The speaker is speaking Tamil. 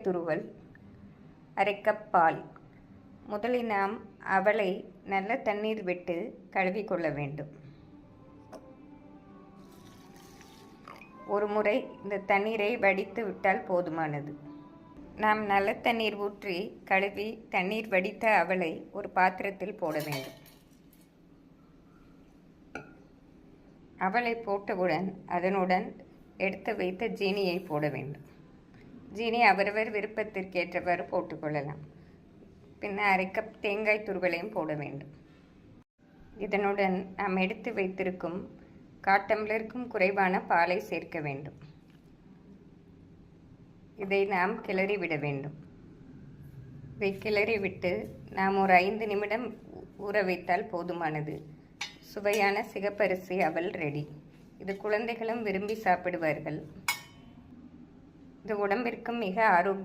துருவல், அரை கப் பால். முதலில் நாம் அவலை நல்ல தண்ணீர் விட்டு கழுவிக்கொள்ள வேண்டும். ஒரு முறை இந்த தண்ணீரை வடித்து விட்டால் போதுமானது. நாம் நல்ல தண்ணீர் ஊற்றி கழுவி தண்ணீர் வடித்த அவலை ஒரு பாத்திரத்தில் போட வேண்டும். அவலை போட்டவுடன் அதனுடன் எடுத்து வைத்த ஜீனியை போட வேண்டும். ஜீனி அவரவர் விருப்பத்திற்கேற்றவாறு போட்டுக்கொள்ளலாம். பின்னர் அரை கப் தேங்காய் துருவலையும் போட வேண்டும். இதனுடன் நாம் எடுத்து வைத்திருக்கும் 1/4 டம்ளருக்கும் குறைவான பாலை சேர்க்க வேண்டும். இதை நாம் கிளறி விட வேண்டும். இதை கிளறி விட்டு நாம் ஒரு 5 நிமிடம் ஊற வைத்தால் போதுமானது. சுவையான சிகப்பரிசி அவல் ரெடி. இது குழந்தைகளும் விரும்பி சாப்பிடுவார்கள். இது உடம்பிற்கு மிக ஆரோக்கியம்.